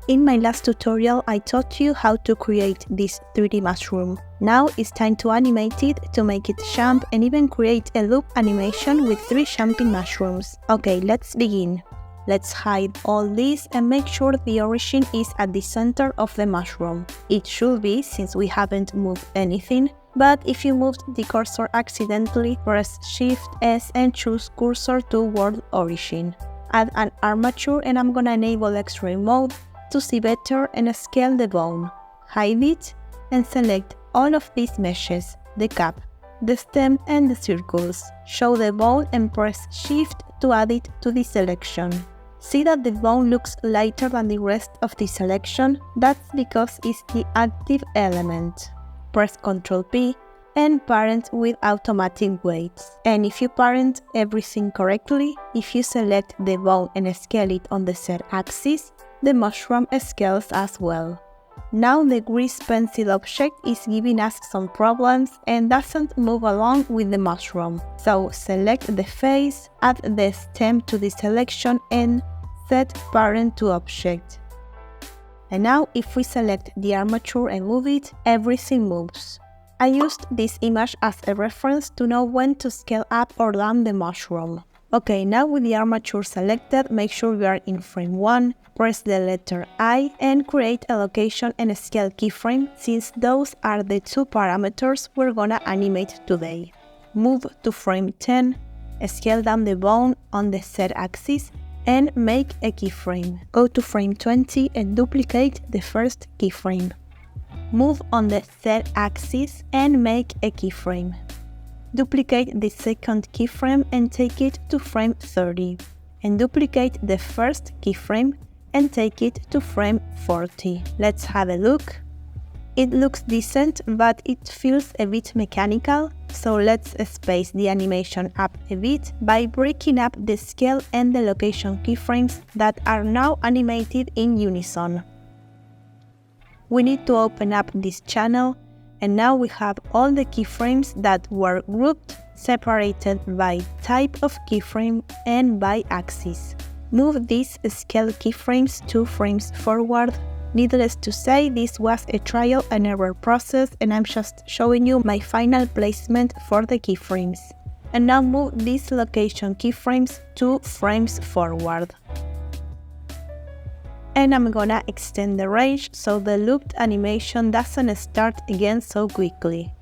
In my last tutorial, I taught you how to create this 3D mushroom. Now it's time to animate it, to make it jump and even create a loop animation with 3 jumping mushrooms. Okay, let's begin. Let's hide all this and make sure the origin is at the center of the mushroom. It should be, since we haven't moved anything, but if you moved the cursor accidentally, press Shift S and choose Cursor to World Origin. Add an armature and I'm gonna enable X-ray mode to see better and scale the bone. Hide it and select all of these meshes, the cap, the stem and the circles. Show the bone and press Shift to add it to the selection. See that the bone looks lighter than the rest of the selection? That's because it's the active element. Press Ctrl P and parent with automatic weights. And if you parent everything correctly, if you select the bone and scale it on the Z axis, the mushroom scales as well. Now the grease pencil object is giving us some problems and doesn't move along with the mushroom. So select the face, add the stem to the selection and set parent to object. And now if we select the armature and move it, everything moves. I used this image as a reference to know when to scale up or down the mushroom. Okay, now with the armature selected, make sure we are in frame 1, press the letter I and create a location and a scale keyframe, since those are the 2 parameters we're gonna animate today. Move to frame 10, scale down the bone on the Z axis and make a keyframe. Go to frame 20 and duplicate the first keyframe. Move on the Z axis and make a keyframe. Duplicate the second keyframe and take it to frame 30. And duplicate the first keyframe and take it to frame 40. Let's have a look. It looks decent, but it feels a bit mechanical, so let's space the animation up a bit by breaking up the scale and the location keyframes that are now animated in unison. We need to open up this channel, and now we have all the keyframes that were grouped, separated by type of keyframe and by axis. Move these scale keyframes 2 frames forward. Needless to say, this was a trial and error process and I'm just showing you my final placement for the keyframes. And now move these location keyframes 2 frames forward. And I'm gonna extend the range so the looped animation doesn't start again so quickly.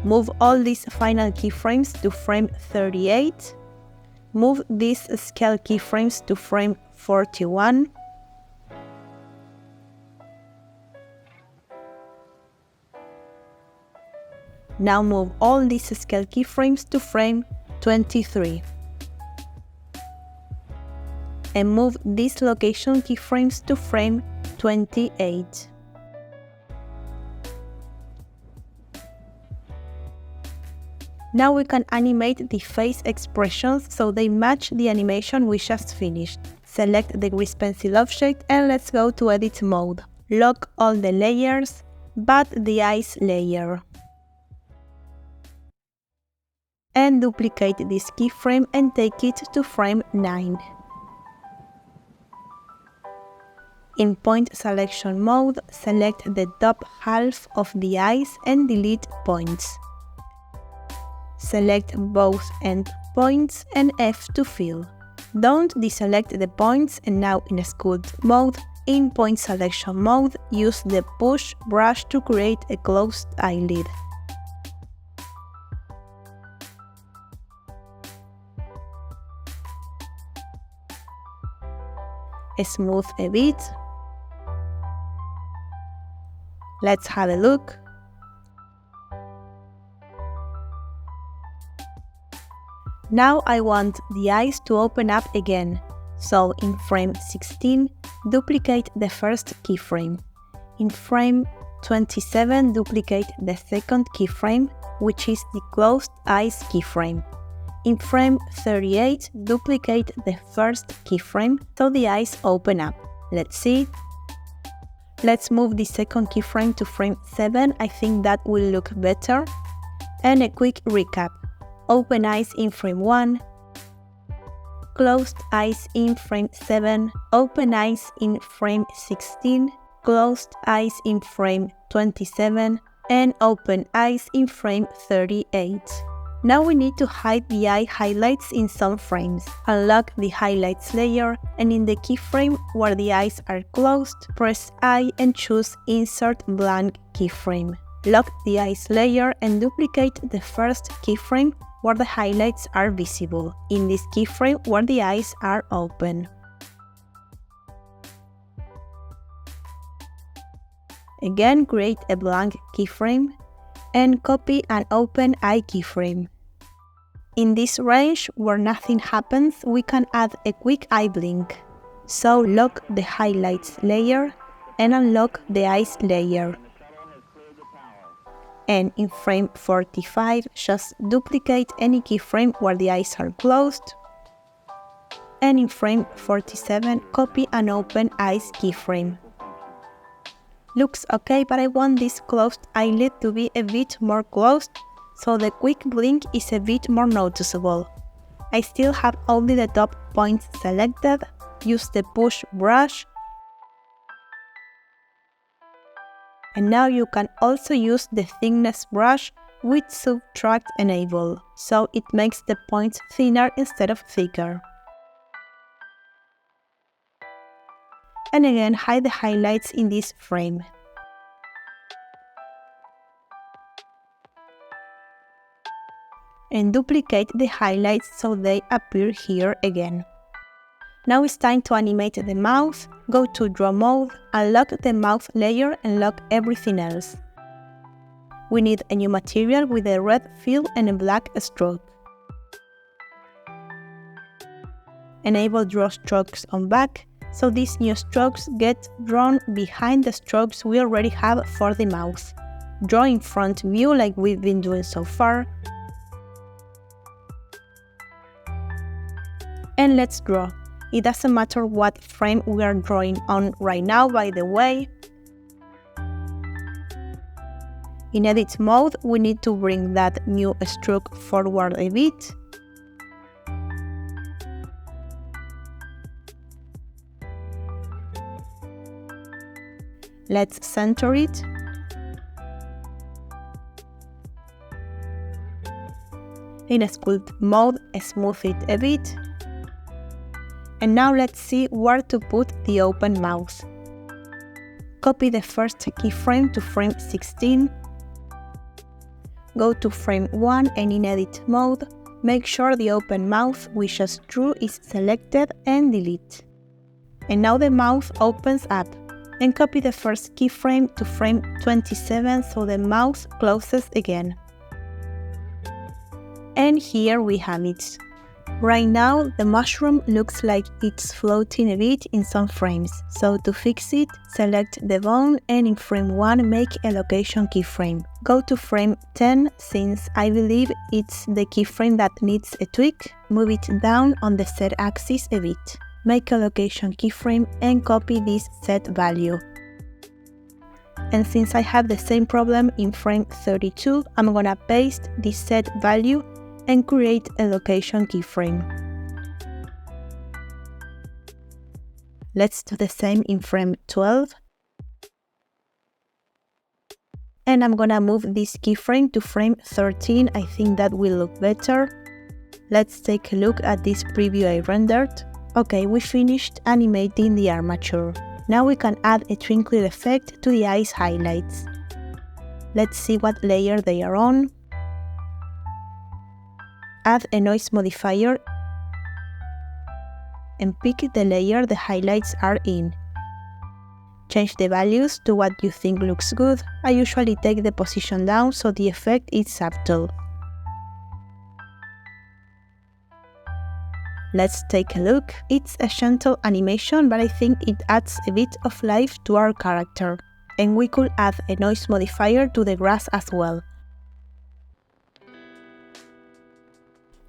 Move all these final keyframes to frame 38. Move these scale keyframes to frame 41. Now move all these scale keyframes to frame 23. And move these location keyframes to frame 28. Now we can animate the face expressions so they match the animation we just finished. Select the grease pencil object and let's go to edit mode. Lock all the layers, but the eyes layer. And duplicate this keyframe and take it to frame 9. In point selection mode, select the top half of the eyes and delete points. Select both end points and F to fill. Don't deselect the points, and now in sculpt mode, in point selection mode, use the push brush to create a closed eyelid. Smooth a bit. Let's have a look. Now I want the eyes to open up again, so in frame 16, duplicate the first keyframe. In frame 27, duplicate the second keyframe, which is the closed eyes keyframe. In frame 38, duplicate the first keyframe so the eyes open up. Let's see. Let's move the second keyframe to frame 7, I think that will look better. And a quick recap. Open eyes in frame 1, closed eyes in frame 7, open eyes in frame 16, closed eyes in frame 27, and open eyes in frame 38. Now we need to hide the eye highlights in some frames. Unlock the highlights layer, and in the keyframe where the eyes are closed, press I and choose Insert Blank Keyframe. Lock the eyes layer and duplicate the first keyframe where the highlights are visible, in this keyframe where the eyes are open. Again, create a blank keyframe and copy an open eye keyframe. In this range where nothing happens, we can add a quick eye blink. So lock the highlights layer and unlock the eyes layer. And in frame 45, just duplicate any keyframe where the eyes are closed. And in frame 47, copy an open eyes keyframe. Looks okay, but I want this closed eyelid to be a bit more closed, so the quick blink is a bit more noticeable. I still have only the top points selected. Use the push brush. And now you can also use the thickness brush with Subtract enabled, so it makes the points thinner instead of thicker. And again, hide the highlights in this frame. And duplicate the highlights so they appear here again. Now it's time to animate the mouth. Go to Draw Mode, unlock the mouth layer and lock everything else. We need a new material with a red fill and a black stroke. Enable Draw Strokes on back, so these new strokes get drawn behind the strokes we already have for the mouth. Draw in front view like we've been doing so far. And let's draw. It doesn't matter what frame we are drawing on right now, by the way. In edit mode, we need to bring that new stroke forward a bit. Let's center it. In sculpt mode, smooth it a bit. And now let's see where to put the open mouth. Copy the first keyframe to frame 16. Go to frame 1 and in edit mode, make sure the open mouth we just drew is selected and delete. And now the mouth opens up. And copy the first keyframe to frame 27 so the mouth closes again. And here we have it. Right now, the mushroom looks like it's floating a bit in some frames. So to fix it, select the bone and in frame 1 make a location keyframe. Go to frame 10 since I believe it's the keyframe that needs a tweak. Move it down on the Z axis a bit. Make a location keyframe and copy this Z value. And since I have the same problem in frame 32, I'm gonna paste this Z value and create a location keyframe. Let's do the same in frame 12. And I'm gonna move this keyframe to frame 13. I think that will look better. Let's take a look at this preview I rendered. Okay, we finished animating the armature. Now we can add a twinkle effect to the eyes highlights. Let's see what layer they are on. Add a noise modifier and pick the layer the highlights are in. Change the values to what you think looks good. I usually take the position down so the effect is subtle. Let's take a look. It's a gentle animation, but I think it adds a bit of life to our character. And we could add a noise modifier to the grass as well.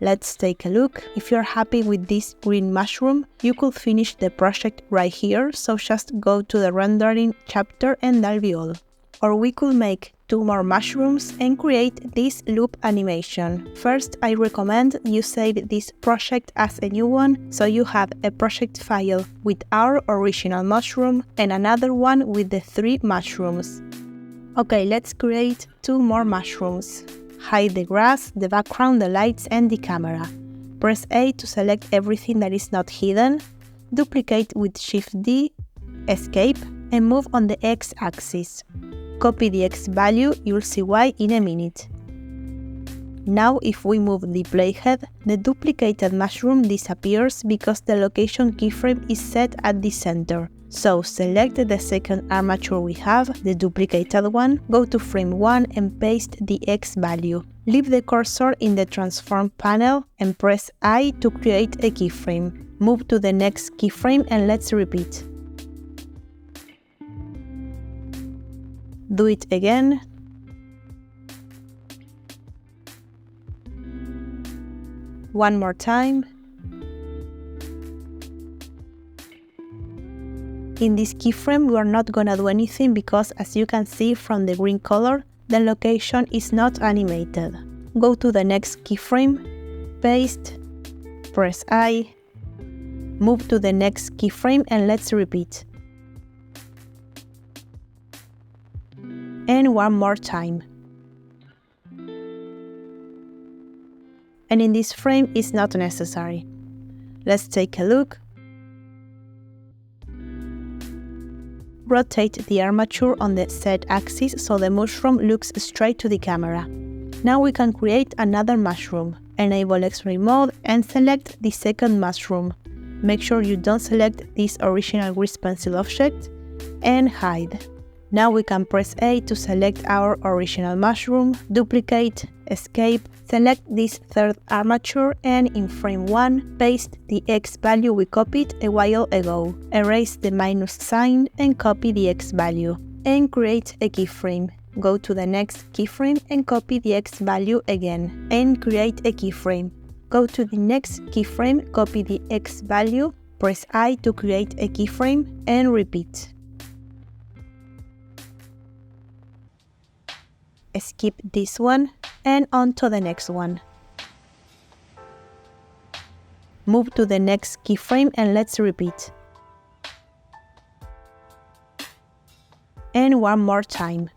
Let's take a look. If you're happy with this green mushroom, you could finish the project right here, so just go to the rendering chapter and that'll be all. Or we could make 2 more mushrooms and create this loop animation. First, I recommend you save this project as a new one, so you have a project file with our original mushroom and another one with the 3 mushrooms. Okay, let's create 2 more mushrooms. Hide the grass, the background, the lights and the camera. Press A to select everything that is not hidden. Duplicate with Shift D, escape, and move on the X-axis. Copy the X value, you'll see why in a minute. Now if we move the playhead, the duplicated mushroom disappears because the location keyframe is set at the center. So select the second armature we have, the duplicated one, go to frame 1 and paste the X value. Leave the cursor in the transform panel and press I to create a keyframe. Move to the next keyframe and let's repeat. Do it again. One more time. In this keyframe, we are not gonna do anything because, as you can see from the green color, the location is not animated. Go to the next keyframe, paste, press I, move to the next keyframe and let's repeat. And one more time. And in this frame it's not necessary. Let's take a look. Rotate the armature on the Z axis so the mushroom looks straight to the camera. Now we can create another mushroom. Enable X-ray mode and select the second mushroom. Make sure you don't select this original grease pencil object and hide. Now we can press A to select our original mushroom, duplicate, escape, select this third armature and in frame 1, paste the X value we copied a while ago. Erase the minus sign and copy the X value. And create a keyframe. Go to the next keyframe and copy the X value again. And create a keyframe. Go to the next keyframe, copy the X value, press I to create a keyframe and repeat. Skip this one and on to the next one. Move to the next keyframe and let's repeat. And one more time.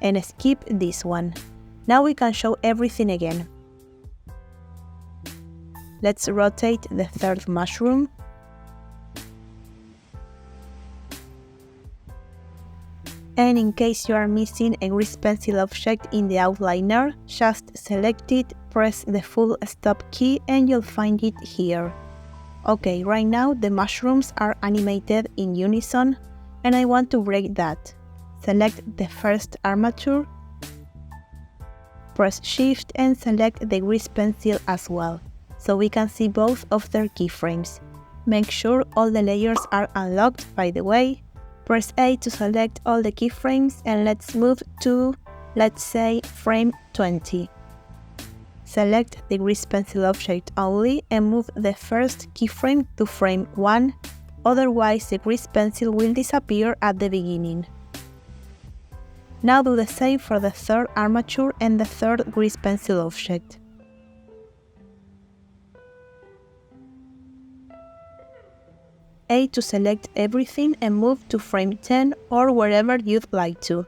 And skip this one. Now we can show everything again. Let's rotate the third mushroom. And in case you are missing a grease pencil object in the outliner, just select it, press the full stop key and you'll find it here. Okay, right now the mushrooms are animated in unison and I want to break that. Select the first armature, press Shift and select the grease pencil as well, so we can see both of their keyframes. Make sure all the layers are unlocked, by the way. Press A to select all the keyframes and let's move to, let's say, frame 20. Select the grease pencil object only and move the first keyframe to frame 1, otherwise the grease pencil will disappear at the beginning. Now do the same for the third armature and the third grease pencil object. A to select everything and move to frame 10 or wherever you'd like to.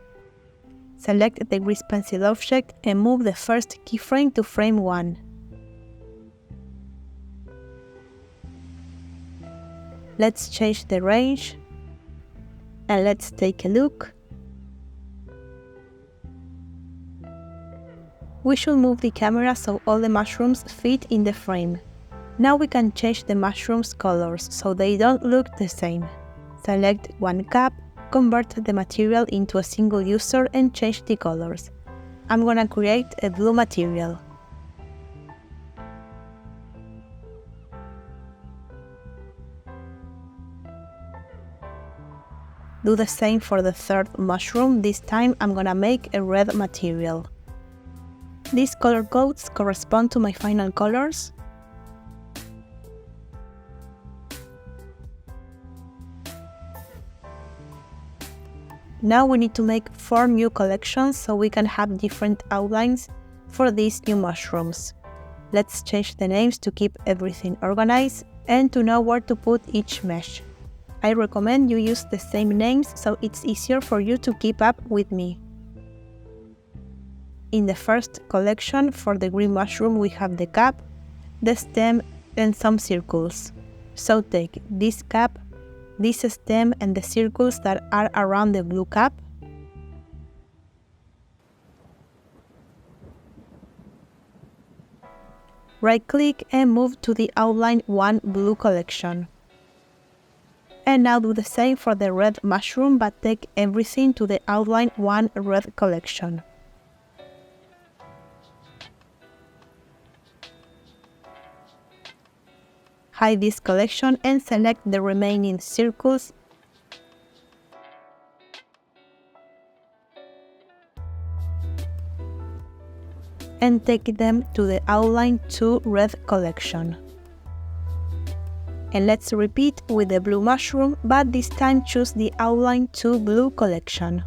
Select the grease pencil object and move the first keyframe to frame 1. Let's change the range and let's take a look. We should move the camera so all the mushrooms fit in the frame. Now we can change the mushrooms' colors so they don't look the same. Select one cap, convert the material into a single user and change the colors. I'm gonna create a blue material. Do the same for the third mushroom. This time I'm gonna make a red material. These color codes correspond to my final colors. Now we need to make 4 new collections so we can have different outlines for these new mushrooms. Let's change the names to keep everything organized and to know where to put each mesh. I recommend you use the same names so it's easier for you to keep up with me. In the first collection for the green mushroom we have the cap, the stem and some circles. So take this cap, this stem and the circles that are around the blue cap. Right-click and move to the Outline 1 blue collection. And now do the same for the red mushroom, but take everything to the Outline 1 red collection. Hide this collection and select the remaining circles and take them to the Outline 2 red collection. And let's repeat with the blue mushroom, but this time choose the Outline 2 blue collection.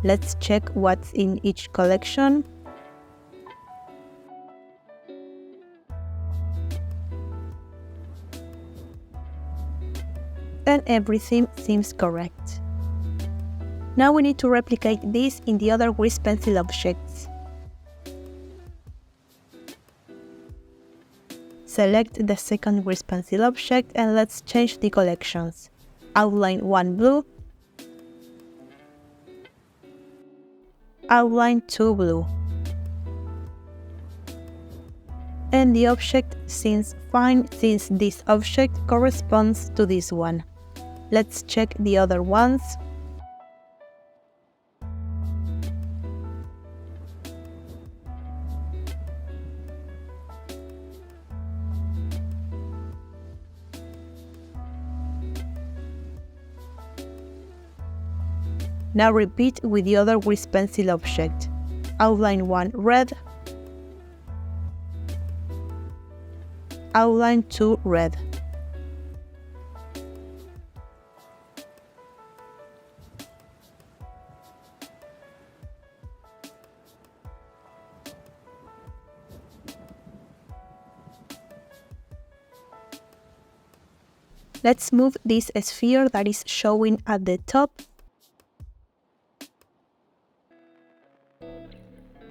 Let's check what's in each collection. And everything seems correct. Now we need to replicate this in the other grease pencil objects. Select the second grease pencil object and let's change the collections. Outline 1 blue, Outline 2 blue. And the object seems fine since this object corresponds to this one. Let's check the other ones. Now repeat with the other grease pencil object. Outline 1 red, Outline 2 red. Let's move this sphere that is showing at the top.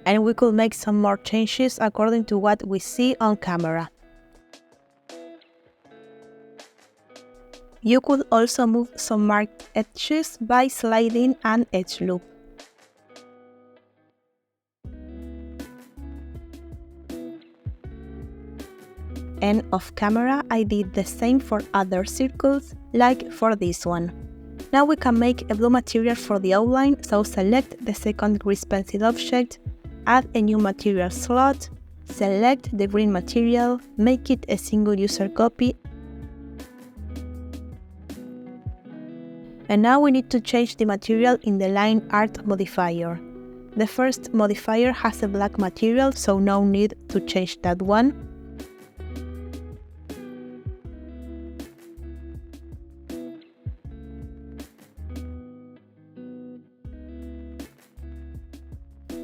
And we could make some more changes according to what we see on camera. You could also move some marked edges by sliding an edge loop. And off camera I did the same for other circles, like for this one. Now we can make a blue material for the outline, so select the second grease pencil object, add a new material slot, select the green material, make it a single user copy. And now we need to change the material in the line art modifier. The first modifier has a black material, so no need to change that one.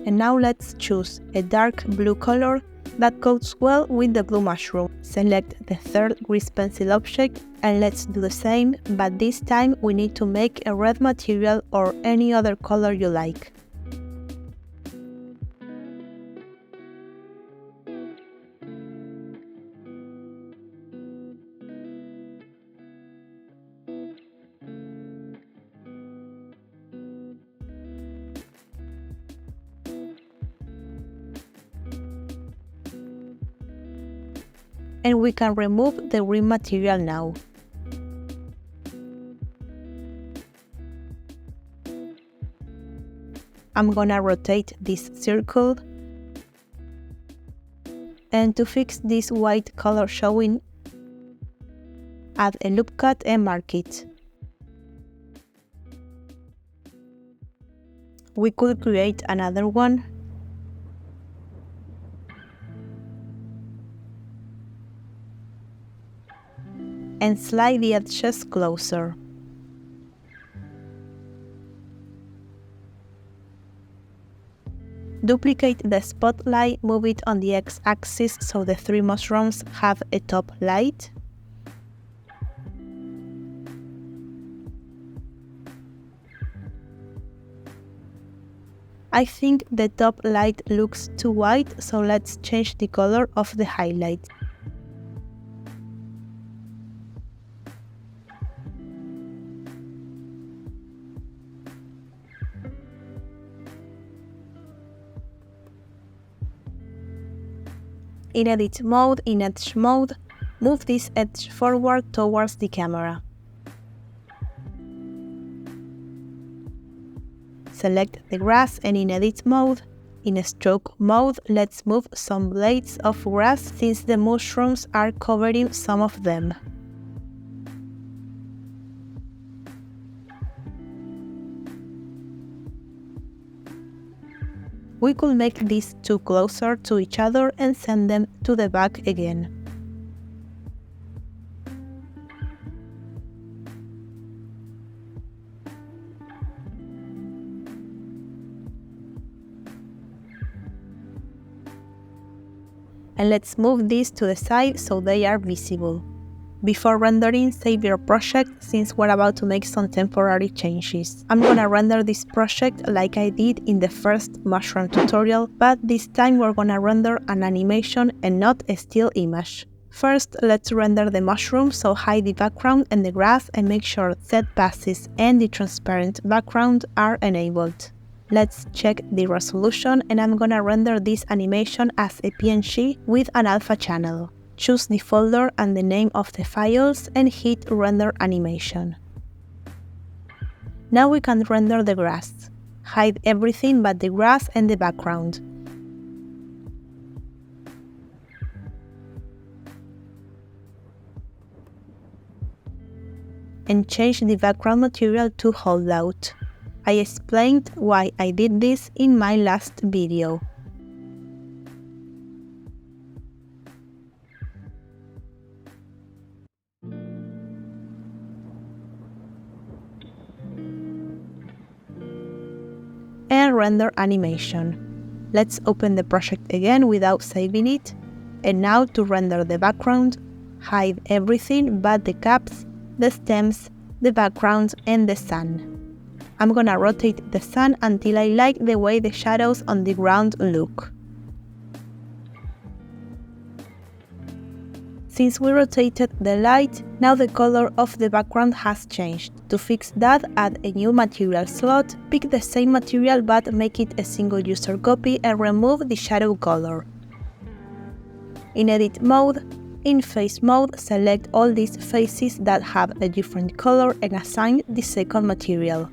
And now let's choose a dark blue color that goes well with the blue mushroom. Select the third grease pencil object and let's do the same, but this time we need to make a red material or any other color you like. And we can remove the green material now. I'm gonna rotate this circle. And to fix this white color showing, add a loop cut and mark it. We could create another one. and slide the edges closer. Duplicate the spotlight, move it on the x-axis so the 3 mushrooms have a top light. I think the top light looks too white, so let's change the color of the highlight. In Edit mode, in Edge mode, move this edge forward towards the camera. Select the grass and in Edit mode, in Stroke mode, let's move some blades of grass since the mushrooms are covering some of them. We could make these two closer to each other and send them to the back again. And let's move these to the side so they are visible. Before rendering, save your project since we're about to make some temporary changes. I'm gonna render this project like I did in the first mushroom tutorial, but this time we're gonna render an animation and not a still image. First, let's render the mushroom, so hide the background and the grass and make sure set passes and the transparent background are enabled. Let's check the resolution and I'm gonna render this animation as a PNG with an alpha channel. Choose the folder and the name of the files and hit Render Animation. Now we can render the grass. Hide everything but the grass and the background. And change the background material to holdout. I explained why I did this in my last video. And render animation. Let's open the project again without saving it. And now to render the background, hide everything but the caps, the stems, the background and the sun. I'm gonna rotate the sun until I like the way the shadows on the ground look. Since we rotated the light, now the color of the background has changed. To fix that, add a new material slot, pick the same material but make it a single user copy and remove the shadow color. In Edit mode, in Face mode, select all these faces that have a different color and assign the second material.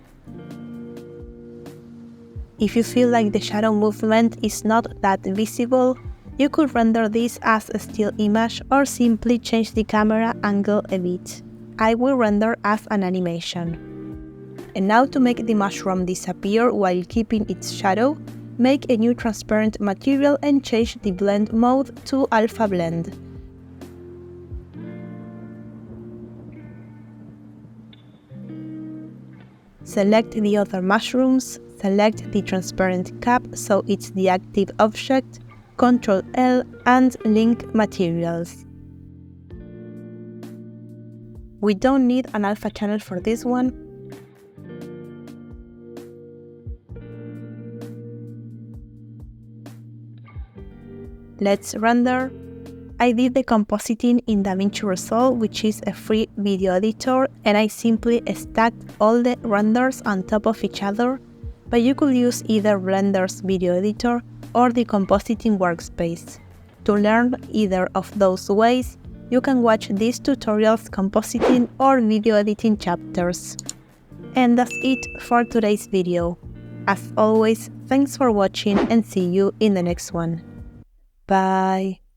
If you feel like the shadow movement is not that visible, you could render this as a still image or simply change the camera angle a bit. I will render as an animation. And now to make the mushroom disappear while keeping its shadow, make a new transparent material and change the blend mode to Alpha Blend. Select the other mushrooms, select the transparent cap so it's the active object, Ctrl L and link materials. We don't need an alpha channel for this one. Let's render. I did the compositing in DaVinci Resolve, which is a free video editor, and I simply stacked all the renders on top of each other, but you could use either Blender's video editor or the compositing workspace. To learn either of those ways, you can watch these tutorials compositing or video editing chapters. And that's it for today's video. As always, thanks for watching and see you in the next one. Bye!